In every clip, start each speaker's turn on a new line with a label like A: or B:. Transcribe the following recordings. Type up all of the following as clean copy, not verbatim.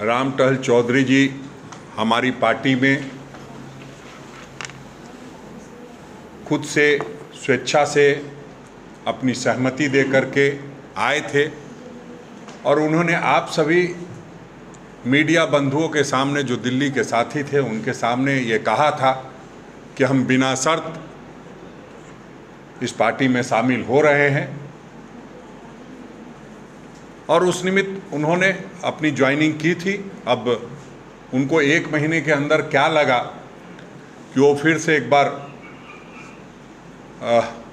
A: रामटहल चौधरी जी हमारी पार्टी में खुद से स्वेच्छा से अपनी सहमति दे करके आए थे और उन्होंने आप सभी मीडिया बंधुओं के सामने, जो दिल्ली के साथी थे, उनके सामने ये कहा था कि हम बिना शर्त इस पार्टी में शामिल हो रहे हैं। और उस निमित्त उन्होंने अपनी ज्वाइनिंग की थी। अब उनको 1 महीने के अंदर क्या लगा कि वो फिर से एक बार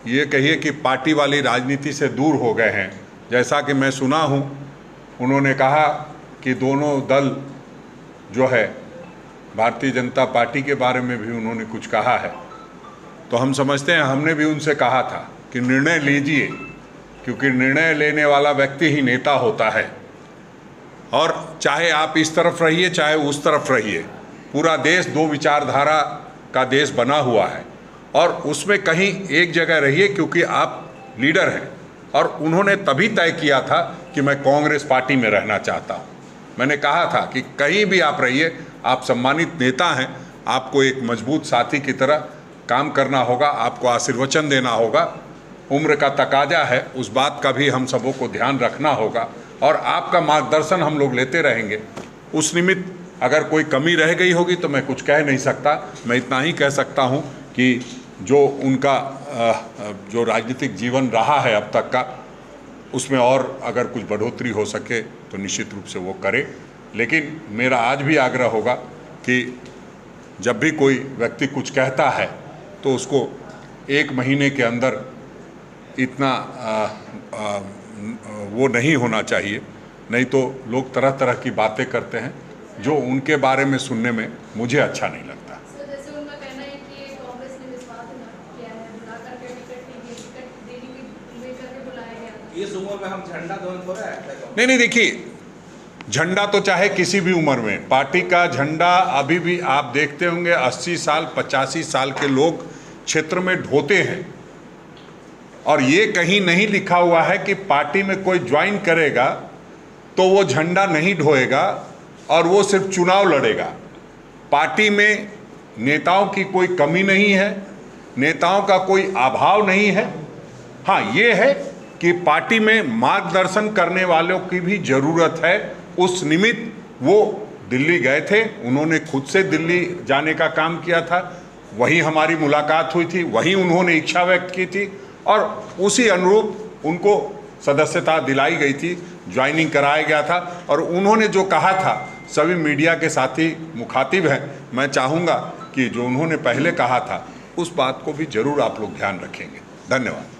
A: ये कहिए कि पार्टी वाली राजनीति से दूर हो गए हैं। जैसा कि मैं सुना हूँ, उन्होंने कहा कि दोनों दल जो है, भारतीय जनता पार्टी के बारे में भी उन्होंने कुछ कहा है। तो हम समझते हैं, हमने भी उनसे कहा था कि निर्णय लीजिए, क्योंकि निर्णय लेने वाला व्यक्ति ही नेता होता है। और चाहे आप इस तरफ रहिए चाहे उस तरफ रहिए, पूरा देश 2 विचारधारा का देश बना हुआ है और उसमें कहीं एक जगह रहिए, क्योंकि आप लीडर हैं। और उन्होंने तभी तय किया था कि मैं कांग्रेस पार्टी में रहना चाहता हूं। मैंने कहा था कि कहीं भी आप रहिए, आप सम्मानित नेता हैं, आपको एक मजबूत साथी की तरह काम करना होगा, आपको आशीर्वचन देना होगा। उम्र का तकाजा है, उस बात का भी हम सबों को ध्यान रखना होगा और आपका मार्गदर्शन हम लोग लेते रहेंगे। उस निमित्त अगर कोई कमी रह गई होगी तो मैं कुछ कह नहीं सकता। मैं इतना ही कह सकता हूं कि जो उनका जो राजनीतिक जीवन रहा है अब तक का, उसमें और अगर कुछ बढ़ोतरी हो सके तो निश्चित रूप से वो करे। लेकिन मेरा आज भी आग्रह होगा कि जब भी कोई व्यक्ति कुछ कहता है तो उसको 1 महीने के अंदर इतना वो नहीं होना चाहिए। नहीं तो लोग तरह तरह की बातें करते हैं जो उनके बारे में सुनने में मुझे अच्छा नहीं लगता।
B: जैसे उनका कहना है कि कांग्रेस ने विश्वास किया है, बुला करके टिकट देने के बुलाया गया।
C: इस उम्र में हम झंडा दोन थोड़ा है।
A: नहीं, देखिए, झंडा तो चाहे किसी भी उम्र में, पार्टी का झंडा अभी भी आप देखते होंगे 80 साल 85 साल के लोग क्षेत्र में ढोते हैं। और ये कहीं नहीं लिखा हुआ है कि पार्टी में कोई ज्वाइन करेगा तो वो झंडा नहीं ढोएगा और वो सिर्फ चुनाव लड़ेगा। पार्टी में नेताओं की कोई कमी नहीं है, नेताओं का कोई अभाव नहीं है। हाँ, ये है कि पार्टी में मार्गदर्शन करने वालों की भी ज़रूरत है। उस निमित्त वो दिल्ली गए थे, उन्होंने खुद से दिल्ली जाने का काम किया था, वहीं हमारी मुलाकात हुई थी, वहीं उन्होंने इच्छा व्यक्त की थी और उसी अनुरूप उनको सदस्यता दिलाई गई थी, ज्वाइनिंग कराया गया था। और उन्होंने जो कहा था, सभी मीडिया के साथी मुखातिब हैं, मैं चाहूँगा कि जो उन्होंने पहले कहा था उस बात को भी जरूर आप लोग ध्यान रखेंगे। धन्यवाद।